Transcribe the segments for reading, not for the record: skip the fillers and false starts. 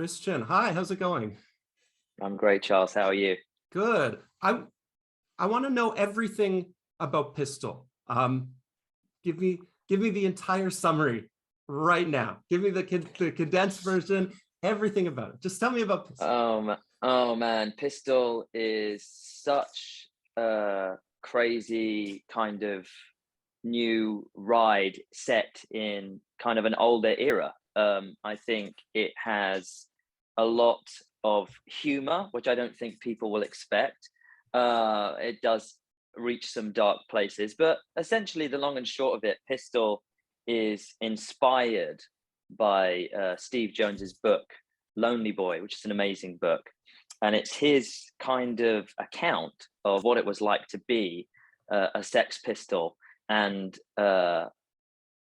Christian, hi, how's it going? I'm great, Charles. How are you? Good. I want to know everything about Pistol. Give me give me the entire summary right now. Give me the condensed version, everything about it. Just tell me about Pistol. Oh man, Pistol is such a crazy kind of new ride set in kind of an older era. I think it has a lot of humor, which I don't think people will expect. It does reach some dark places, but essentially, the long and short of it, Pistol is inspired by Steve Jones's book, Lonely Boy, which is an amazing book. And it's his kind of account of what it was like to be a Sex Pistol. And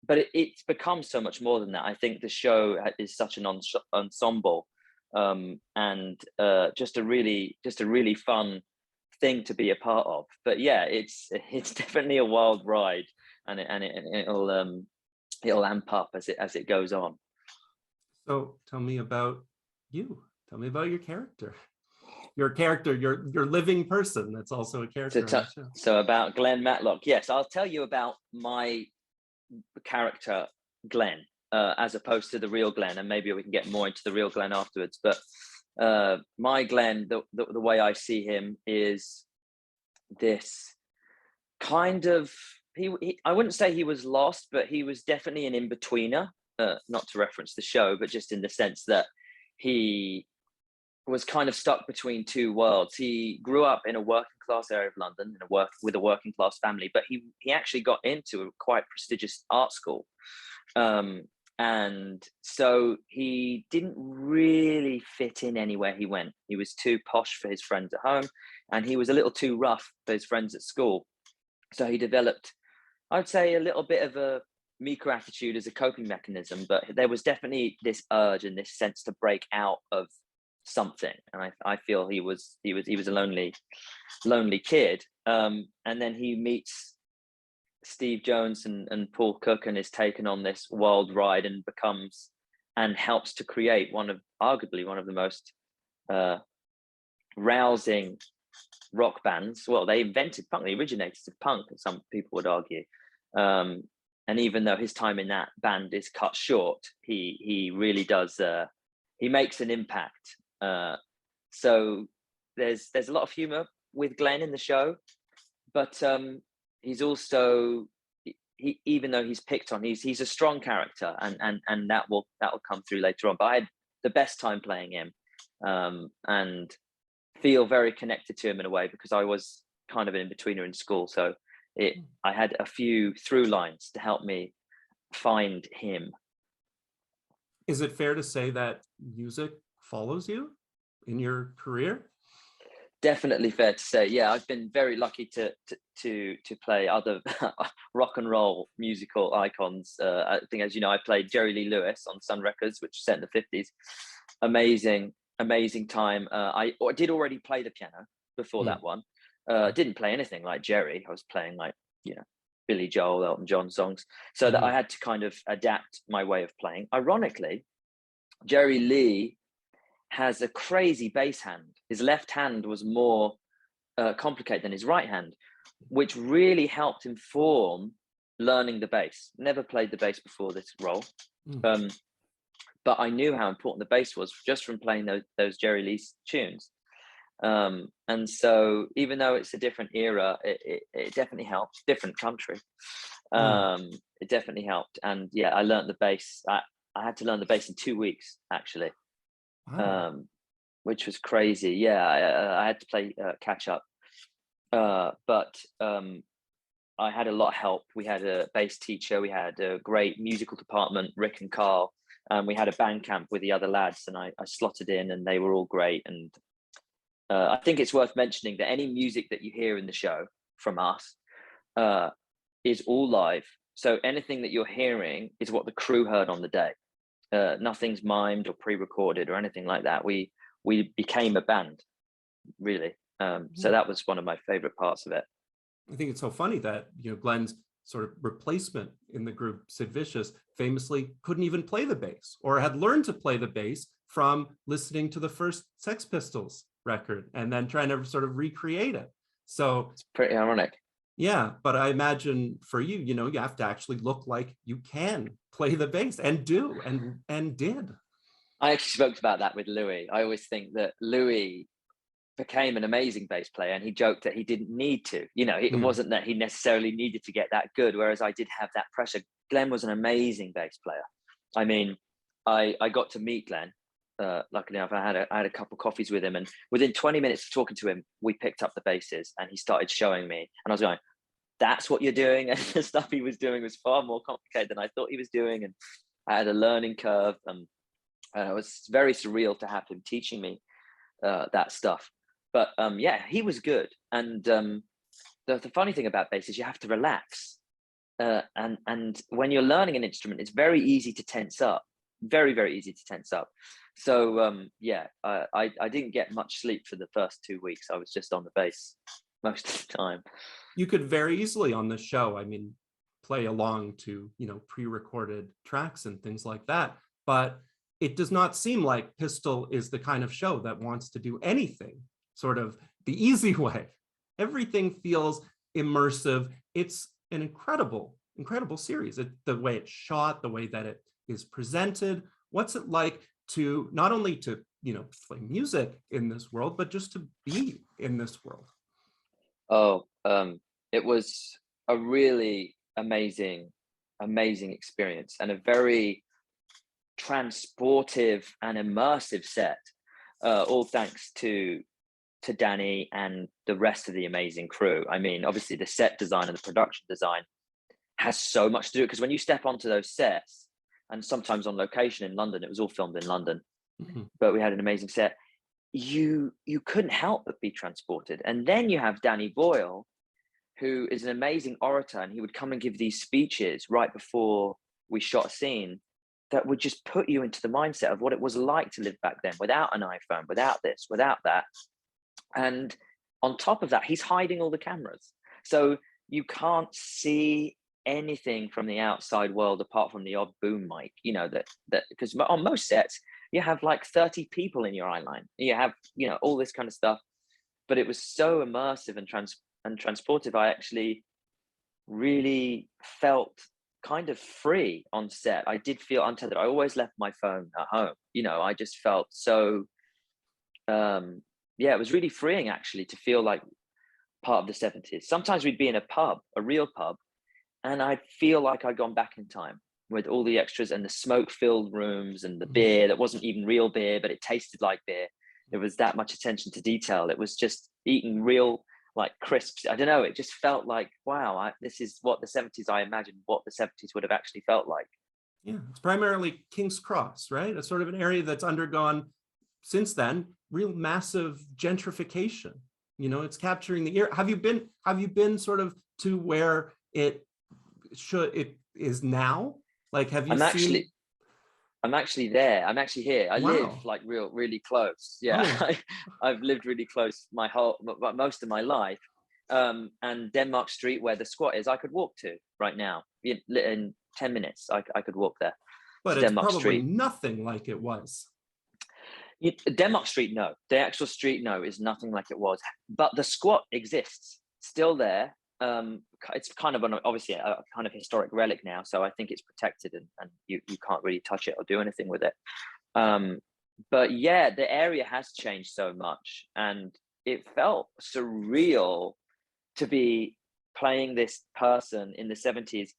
but it's become so much more than that. I think the show is such an ensemble, and just a really fun thing to be a part of. But yeah, it's definitely a wild ride, and it'll amp up as it goes on. So tell me about you. Tell me about your character. Your character, your living person that's also a character on the show. So about Glen Matlock. Yes, I'll tell you about my character Glenn, as opposed to the real Glenn, and maybe we can get more into the real Glenn afterwards. But my Glenn, the way I see him is this kind of he I wouldn't say he was lost, but he was definitely an in-betweener. Not to reference the show, but just in the sense that he was kind of stuck between two worlds. He grew up in a working class area of London, with a working class family, but he actually got into a quite prestigious art school. And so he didn't really fit in anywhere he went. He was too posh for his friends at home, and he was a little too rough for his friends at school. So he developed, I'd say, a little bit of a meeker attitude as a coping mechanism, but there was definitely this urge and this sense to break out of something. And I feel he was a lonely kid. And then he meets Steve Jones and Paul Cook, and is taken on this wild ride and helps to create arguably one of the most rousing rock bands. Well, they invented punk, the originators of punk, some people would argue. And even though his time in that band is cut short, he really does. He makes an impact. So there's a lot of humor with Glenn in the show, but he's also, even though he's picked on, he's a strong character, and that will come through later on. But I had the best time playing him, and feel very connected to him in a way, because I was kind of an in-betweener in school. So I had a few through lines to help me find him. Is it fair to say that music follows you in your career? Definitely fair to say. Yeah, I've been very lucky to play other rock and roll musical icons. I think, as you know, I played Jerry Lee Lewis on Sun Records, which was set in the 50s. Amazing time. I did already play the piano before that one. Didn't play anything like Jerry. I was playing like, Billy Joel, Elton John songs. So that I had to kind of adapt my way of playing. Ironically, Jerry Lee has a crazy bass hand. His left hand was more complicated than his right hand, which really helped inform learning the bass. Never played the bass before this role. But I knew how important the bass was just from playing those Jerry Lee tunes. And so even though it's a different era, it definitely helped. Different country. It definitely helped. And yeah, I learned the bass. I had to learn the bass in 2 weeks, actually. Wow. Which was crazy. Yeah, I had to play catch up. But I had a lot of help. We had a bass teacher. We had a great musical department, Rick and Carl. We had a band camp with the other lads, and I slotted in, and they were all great. And I think it's worth mentioning that any music that you hear in the show from us is all live. So anything that you're hearing is what the crew heard on the day. Nothing's mimed or pre-recorded or anything like that. We became a band, really. So that was one of my favorite parts of it. I think it's so funny that Glenn's sort of replacement in the group, Sid Vicious, famously couldn't even play the bass, or had learned to play the bass from listening to the first Sex Pistols record and then trying to sort of recreate it. So It's pretty ironic. yeah, but I imagine for you, you know, you have to actually look like you can play the bass, and do, and did. I actually spoke about that with Louis. I always think that Louis became an amazing bass player, and he joked that he didn't need to. You know, it wasn't that he necessarily needed to get that good, whereas I did have that pressure. Glenn was an amazing bass player. I mean, I got to meet Glenn. Luckily enough, I had a couple coffees with him, and within 20 minutes of talking to him, we picked up the basses, and he started showing me, and I was going, "That's what you're doing." And the stuff he was doing was far more complicated than I thought he was doing, and I had a learning curve, and it was very surreal to have him teaching me that stuff. But yeah, he was good. And the funny thing about bass is you have to relax. And when you're learning an instrument, it's very easy to tense up. Very, very easy to tense up. So yeah, I didn't get much sleep for the first 2 weeks. I was just on the bass most of the time. You could very easily on the show, I mean, play along to, you know, pre-recorded tracks and things like that. But it does not seem like Pistol is the kind of show that wants to do anything sort of the easy way. Everything feels immersive. It's an incredible series. The way it's shot, the way that it is presented. What's it like to not only to, you know, play music in this world, but just to be in this world? Oh, it was a really amazing experience, and a very transportive and immersive set. All thanks to Danny and the rest of the amazing crew. I mean, obviously the set design and the production design has so much to do, because when you step onto those sets, and sometimes on location in London, it was all filmed in London, but we had an amazing set. You couldn't help but be transported. And then you have Danny Boyle, who is an amazing orator, and he would come and give these speeches right before we shot a scene that would just put you into the mindset of what it was like to live back then, without an iPhone, without this, without that. And on top of that, he's hiding all the cameras. So you can't see anything from the outside world apart from the odd boom mic, you know, that because on most sets, you have like 30 people in your eye line. You have, you know, all this kind of stuff. But it was so immersive and transportive. I actually really felt kind of free on set. I did feel untethered. I always left my phone at home. You know, I just felt so, yeah, it was really freeing actually to feel like part of the 70s. Sometimes we'd be in a pub, a real pub, and I'd feel like I'd gone back in time with all the extras and the smoke-filled rooms and the beer that wasn't even real beer, but it tasted like beer. There was that much attention to detail. It was just eating real, like, crisps. I don't know, it just felt like, wow, this is what the 70s, I imagined what the 70s would have actually felt like. Yeah, it's primarily King's Cross, right? It's sort of an area that's undergone, since then, real massive gentrification. You know, it's capturing the ear. Have you been sort of to where it is now? Like, have you I'm actually there. I'm actually here. I Wow. live like really close. Yeah, Oh. I've lived really close most of my life. And Denmark Street, where the squat is, I could walk to right now in 10 minutes. I could walk there. But it's it's Denmark probably Street. Nothing like it was. Denmark Street, no. The actual street, no, is nothing like it was. But the squat exists, still there. It's kind of obviously a kind of historic relic now, so I think it's protected, and you can't really touch it or do anything with it. But yeah, the area has changed so much, and it felt surreal to be playing this person in the 70s,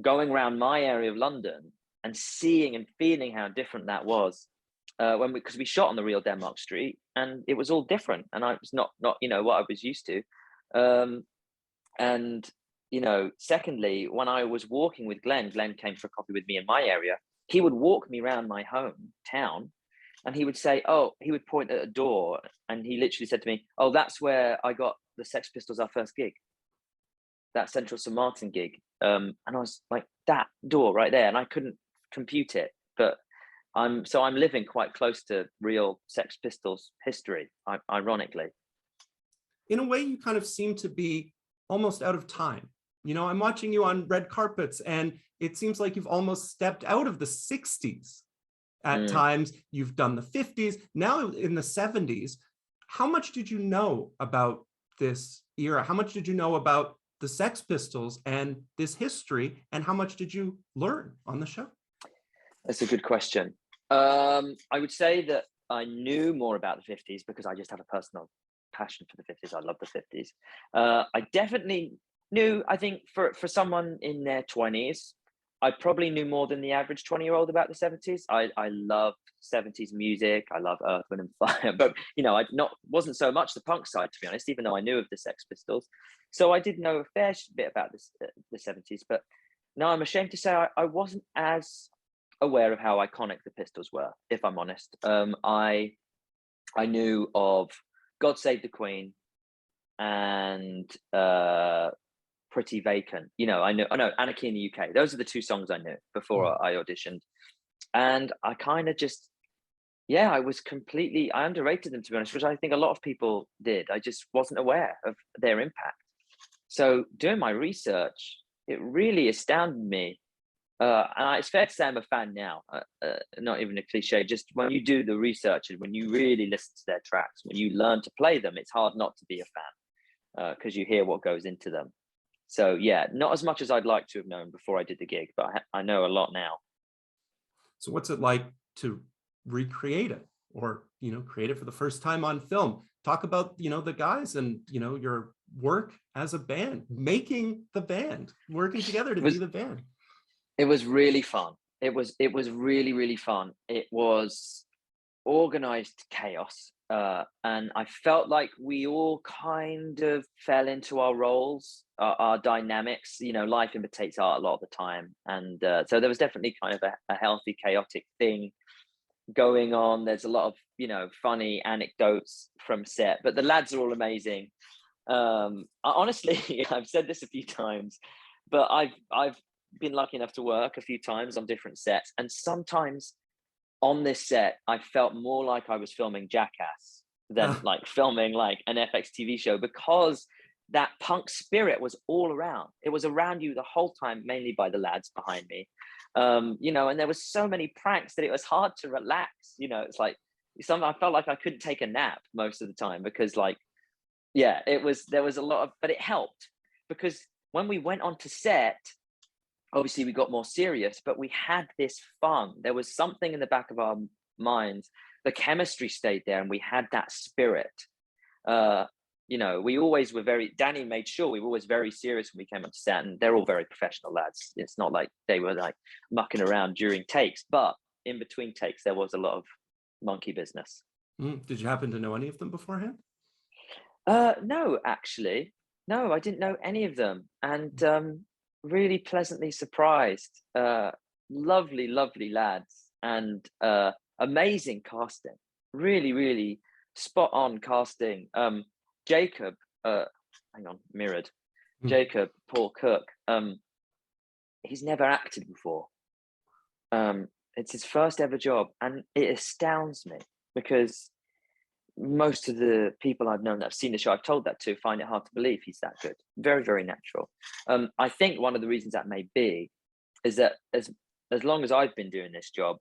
going around my area of London and seeing and feeling how different that was. Because we shot on the real Denmark Street, and it was all different, and I was not you know what I was used to. And you know, secondly, when I was walking with Glenn came for a coffee with me in my area. He would walk me around my hometown, and he would say, "Oh," he would point at a door, and he literally said to me, "Oh, that's where I got the Sex Pistols our first gig, that Central St. Martin gig." And I was like, that door right there, and I couldn't compute it, but I'm living quite close to real Sex Pistols history, ironically. In a way, you kind of seem to be almost out of time. You know, I'm watching you on red carpets, and it seems like you've almost stepped out of the 60s. at times. You've done the 50s, now in the 70s. How much did you know about this era? How much did you know about the Sex Pistols and this history? And how much did you learn on the show? That's a good question. I would say that I knew more about the 50s because I just have a personal passion for the 50s. I love the 50s. I definitely knew, I think for someone in their 20s, I probably knew more than the average 20-year-old about the 70s. I love 70s music. I love Earth, Wind and Fire, but I wasn't so much the punk side, to be honest, even though I knew of the Sex Pistols. So I did know a fair bit about this, the 70s, but no, I'm ashamed to say I wasn't as aware of how iconic the Pistols were, if I'm honest. I knew of God Save the Queen and Pretty Vacant. I know Anarchy in the UK. Those are the two songs I knew before I auditioned. And I kind of just, I underrated them, to be honest, which I think a lot of people did. I just wasn't aware of their impact. So doing my research, it really astounded me. And it's fair to say I'm a fan now, not even a cliche. Just when you do the research and when you really listen to their tracks, when you learn to play them, it's hard not to be a fan because you hear what goes into them. So yeah, not as much as I'd like to have known before I did the gig, but I know a lot now. So what's it like to recreate it or, create it for the first time on film? Talk about, the guys and, your work as a band, making the band, working together to be the band. It was really fun. It was really, really fun. It was organized chaos. And I felt like we all kind of fell into our roles, our dynamics. Life imitates art a lot of the time. And so there was definitely kind of a healthy, chaotic thing going on. There's a lot of, funny anecdotes from set, but the lads are all amazing. Honestly, I've said this a few times, but I've been lucky enough to work a few times on different sets, and sometimes on this set I felt more like I was filming Jackass than like filming like an FX TV show, because that punk spirit was all around. It was around you the whole time, mainly by the lads behind me. And there was so many pranks that it was hard to relax. It's like I felt like I couldn't take a nap most of the time because there was a lot of, but it helped because when we went on to set, obviously we got more serious, but we had this fun. There was something in the back of our minds. The chemistry stayed there and we had that spirit. We always were Danny made sure we were always very serious when we came on set, and they're all very professional lads. It's not like they were like mucking around during takes, but in between takes, there was a lot of monkey business. Did you happen to know any of them beforehand? No, actually. No, I didn't know any of them. And really pleasantly surprised. Lovely, lovely lads, and amazing casting. Really, really spot on casting. Jacob, mirrored. Jacob, Paul Cook. He's never acted before. It's his first ever job, and it astounds me because most of the people I've known that have seen the show, I've told that to, find it hard to believe he's that good. Very, very natural. I think one of the reasons that may be is that as long as I've been doing this job,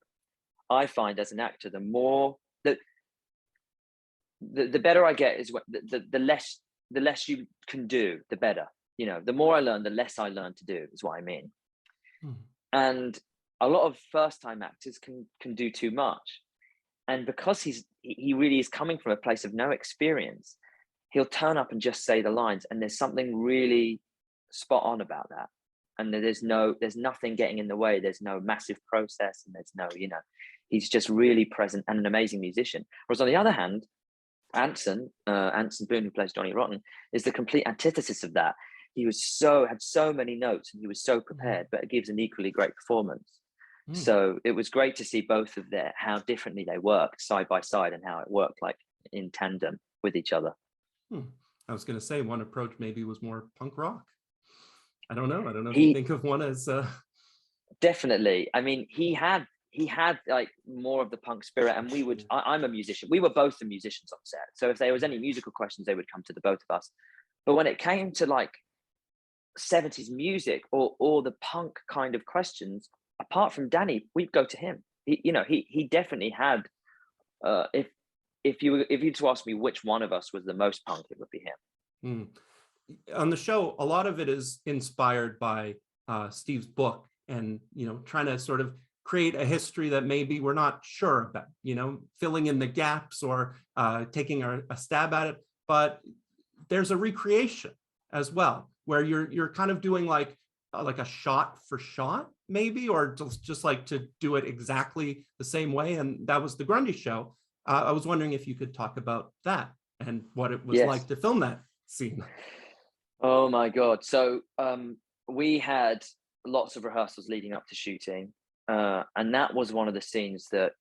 I find as an actor, the more the better I get is the less you can do, the better. The more I learn, the less I learn to do, is what I mean. And a lot of first-time actors can do too much. And because he really is coming from a place of no experience, he'll turn up and just say the lines, and there's something really spot on about that. And there's nothing getting in the way. There's no massive process, and there's no, he's just really present and an amazing musician. Whereas on the other hand, Anson Boone, who plays Johnny Rotten, is the complete antithesis of that. He had so many notes and he was so prepared, but it gives an equally great performance. So it was great to see both of how differently they worked side by side and how it worked like in tandem with each other. I was going to say one approach maybe was more punk rock. I don't know if you think of one as definitely. I mean, he had like more of the punk spirit, and I'm a musician. We were both the musicians on set. So if there was any musical questions, they would come to the both of us. But when it came to like 70s music or the punk kind of questions, apart from Danny, we'd go to him. he definitely had. If you to ask me which one of us was the most punk, it would be him. On the show, a lot of it is inspired by Steve's book, and trying to sort of create a history that maybe we're not sure about, filling in the gaps or taking a stab at it. But there's a recreation as well, where you're kind of doing like a shot for shot, maybe, or just like to do it exactly the same way. And that was the Grundy show. I was wondering if you could talk about that and what it was like to film that scene. Oh my God. So we had lots of rehearsals leading up to shooting. And that was one of the scenes that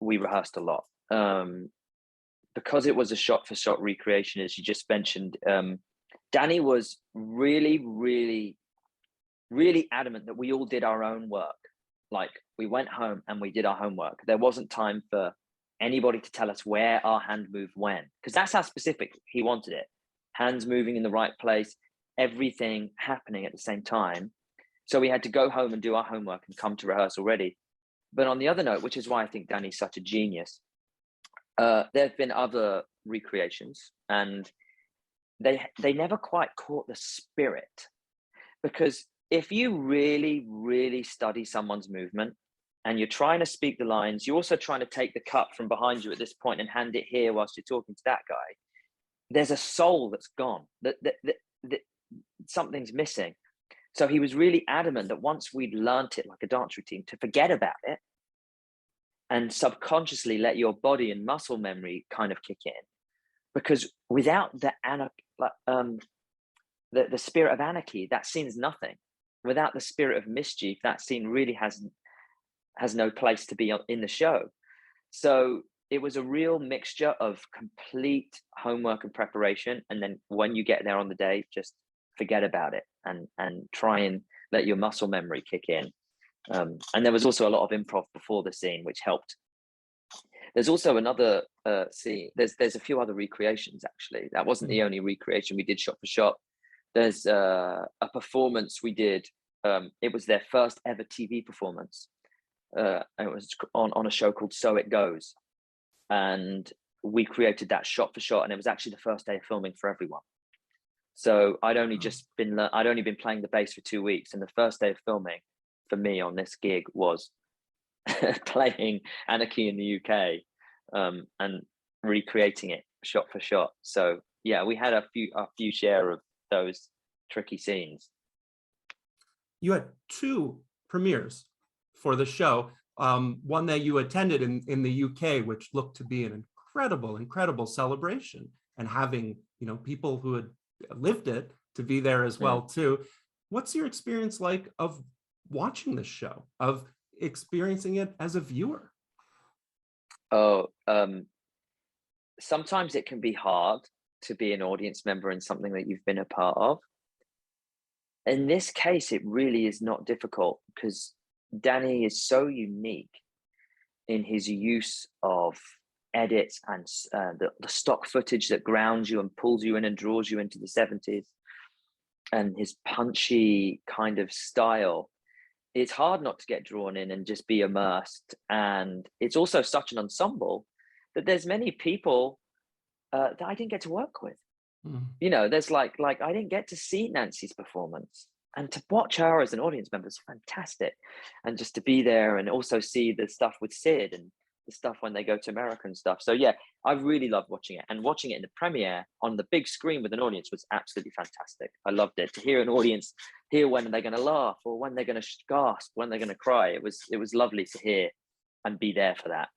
we rehearsed a lot. Because it was a shot for shot recreation, as you just mentioned, Danny was really, really, really adamant that we all did our own work. Like, we went home and we did our homework. There wasn't time for anybody to tell us where our hand moved when, because that's how specific he wanted it. Hands moving in the right place, everything happening at the same time. So we had to go home and do our homework and come to rehearsal ready. But on the other note, which is why I think Danny's such a genius, there have been other recreations, and they never quite caught the spirit. Because if you really, really study someone's movement and you're trying to speak the lines, you're also trying to take the cut from behind you at this point and hand it here whilst you're talking to that guy, there's a soul that's gone, that something's missing. So he was really adamant that once we'd learnt it like a dance routine, to forget about it and subconsciously let your body and muscle memory kind of kick in. Because without the spirit of anarchy, that scene's nothing. Without the spirit of mischief, that scene really has no place to be in the show. So it was a real mixture of complete homework and preparation. And then when you get there on the day, just forget about it and try and let your muscle memory kick in. And there was also a lot of improv before the scene, which helped. There's also another scene. There's a few other recreations, actually. That wasn't the only recreation we did shot for shot. There's a performance we did. It was their first ever TV performance. And it was on a show called So It Goes. And we created that shot for shot. And it was actually the first day of filming for everyone. So I'd only been playing the bass for 2 weeks. And the first day of filming for me on this gig was playing Anarchy in the UK and recreating it shot for shot. So yeah, we had a few share of those tricky scenes. You had 2 premieres for the show. One that you attended in the UK, which looked to be an incredible celebration, and having people who had lived it to be there as well too. What's your experience like of watching this show, of experiencing it as a viewer? Sometimes it can be hard to be an audience member in something that you've been a part of. In this case, it really is not difficult, because Danny is so unique in his use of edits and the stock footage that grounds you and pulls you in and draws you into the 70s, and his punchy kind of style. It's hard not to get drawn in and just be immersed. And it's also such an ensemble that there's many people that I didn't get to work with. There's like I didn't get to see Nancy's performance, and to watch her as an audience member is fantastic. And just to be there and also see the stuff with Sid and the stuff when they go to America and stuff. So yeah, I really loved watching it, and watching it in the premiere on the big screen with an audience was absolutely fantastic. I loved it. To hear an audience hear when they're going to laugh or when they're going to gasp, when they're going to cry. It was lovely to hear and be there for that.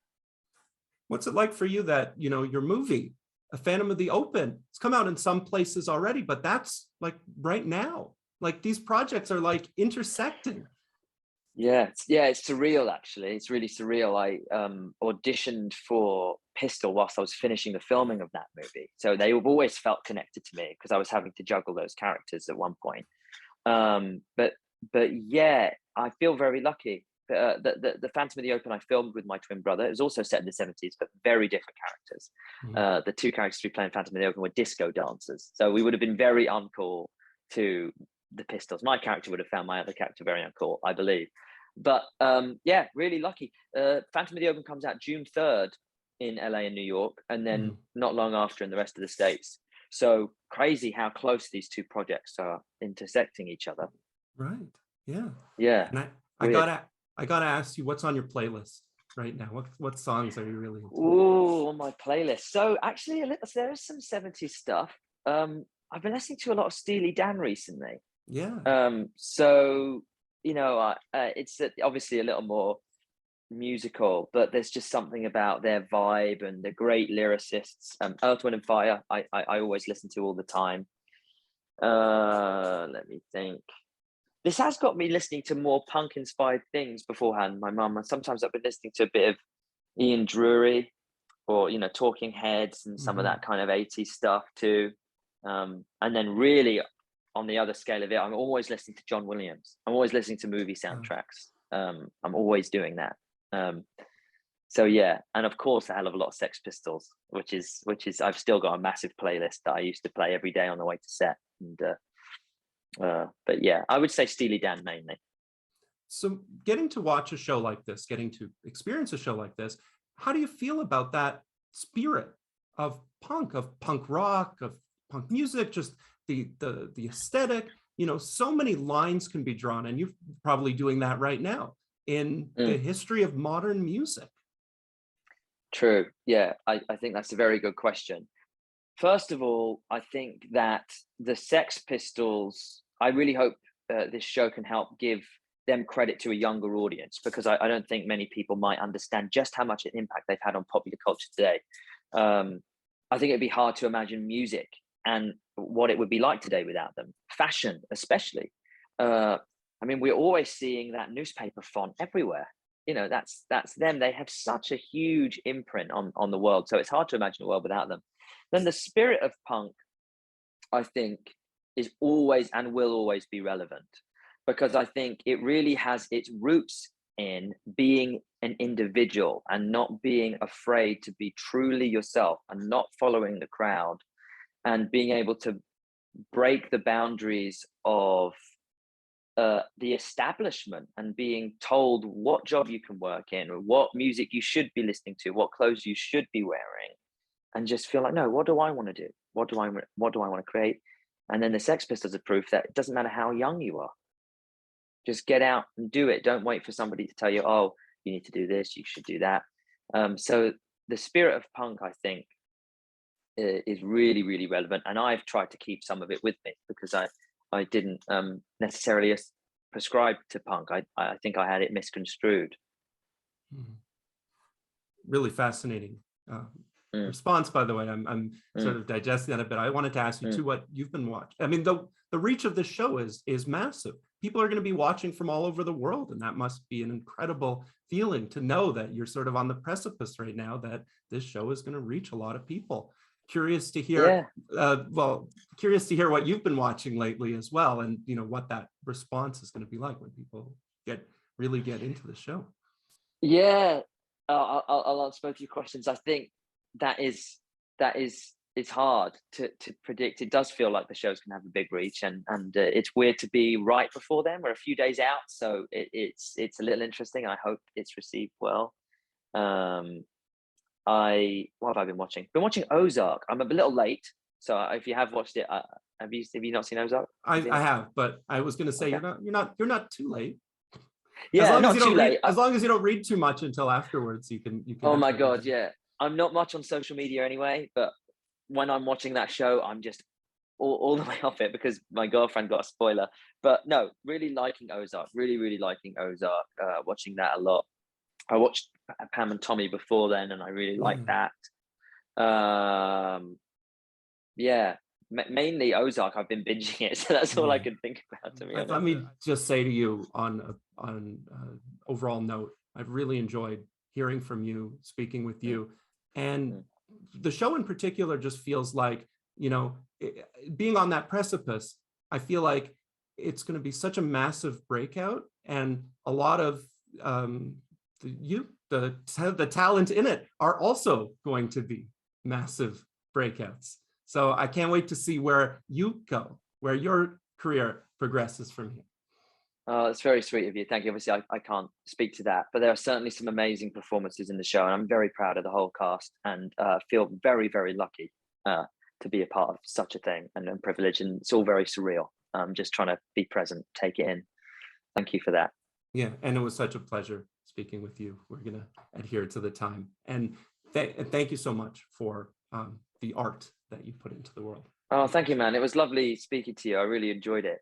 What's it like for you that, your movie, A Phantom of the Open, it's come out in some places already, but that's like right now, like these projects are like intersecting. Yeah, it's surreal, actually. It's really surreal. I auditioned for Pistol whilst I was finishing the filming of that movie. So they have always felt connected to me, because I was having to juggle those characters at one point. But yeah, I feel very lucky. The Phantom of the Open I filmed with my twin brother. It was also set in the 70s, but very different characters. The 2 characters we play in Phantom of the Open were disco dancers. So we would have been very uncool to the Pistols. My character would have found my other character very uncool, I believe. But yeah, really lucky. Phantom of the Opera comes out June 3rd in LA and New York, and then not long after in the rest of the States. So crazy how close these two projects are intersecting each other. Right. Yeah. Yeah. And I gotta ask you, what's on your playlist right now? What songs are you really into? Ooh, on my playlist. So actually, there's some 70s stuff. I've been listening to a lot of Steely Dan recently. Yeah. So you know, it's obviously a little more musical, but there's just something about their vibe and the great lyricists. Earth, Wind and Fire, I always listen to all the time. Let me think. This has got me listening to more punk inspired things beforehand. My mum, sometimes I've been listening to a bit of Ian Drury, or Talking Heads, and some of that kind of 80s stuff too. And then really on the other scale of it, I'm always listening to John Williams. I'm always listening to movie soundtracks. I'm always doing that. So yeah, and of course a hell of a lot of Sex Pistols, which is I've still got a massive playlist that I used to play every day on the way to set. And but yeah, I would say Steely Dan mainly. So getting to watch a show like this, getting to experience a show like this, how do you feel about that spirit of punk rock, of punk music, just the aesthetic? So many lines can be drawn, and you're probably doing that right now in the history of modern music. True. Yeah, I think that's a very good question. First of all, I think that the Sex Pistols, I really hope this show can help give them credit to a younger audience, because I don't think many people might understand just how much an impact they've had on popular culture today. I think it'd be hard to imagine music and what it would be like today without them. Fashion, especially. I mean, we're always seeing that newspaper font everywhere. That's them. They have such a huge imprint on the world. So it's hard to imagine a world without them. Then the spirit of punk, I think, is always and will always be relevant, because I think it really has its roots in being an individual and not being afraid to be truly yourself and not following the crowd, and being able to break the boundaries of the establishment and being told what job you can work in, or what music you should be listening to, what clothes you should be wearing, and just feel like, no, what do I want to do? What do I want to create? And then the Sex Pistols are proof that it doesn't matter how young you are. Just get out and do it. Don't wait for somebody to tell you, oh, you need to do this, you should do that. So the spirit of punk, I think, is really, really relevant. And I've tried to keep some of it with me, because I didn't necessarily prescribe to punk. I think I had it misconstrued. Really fascinating response, by the way. I'm sort of digesting that a bit. I wanted to ask you too, what you've been watching. I mean, the reach of this show is massive. People are going to be watching from all over the world, and that must be an incredible feeling to know that you're sort of on the precipice right now, that this show is going to reach a lot of people. Curious to hear, curious to hear what you've been watching lately as well, and what that response is going to be like when people really get into the show. Yeah, I'll answer both your questions. I think that is it's hard to predict. It does feel like the show's gonna have a big reach, and it's weird to be right before them. We're a few days out, so it's a little interesting. I hope it's received well. What have I been watching? Been watching Ozark. I'm a little late, so if you have watched it, have you not seen Ozark? I have, but I was going to say, okay. you're not too late. Yeah, as long not as you too late. As long as you don't read too much until afterwards, you can. Oh my God, yeah. I'm not much on social media anyway, but when I'm watching that show, I'm just all the way off it, because my girlfriend got a spoiler. But no, really liking Ozark. Really, really liking Ozark. Watching that a lot. I watched Pam and Tommy before then, and I really liked that. Yeah, mainly Ozark. I've been binging it, so that's all I can think about. To me, let me just say to you on overall note, I've really enjoyed hearing from you, speaking with you, and the show in particular just feels like, being on that precipice. I feel like it's going to be such a massive breakout, and a lot of the talent in it are also going to be massive breakouts. So I can't wait to see where you go, where your career progresses from here. Oh, it's very sweet of you. Thank you. Obviously, I can't speak to that, but there are certainly some amazing performances in the show, and I'm very proud of the whole cast and feel very, very lucky to be a part of such a thing and privileged. And it's all very surreal. Just trying to be present, take it in. Thank you for that. Yeah, and it was such a pleasure speaking with you. We're gonna adhere to the time, and thank you so much for the art that you put into the world. Oh, thank you, man. It was lovely speaking to you. I really enjoyed it.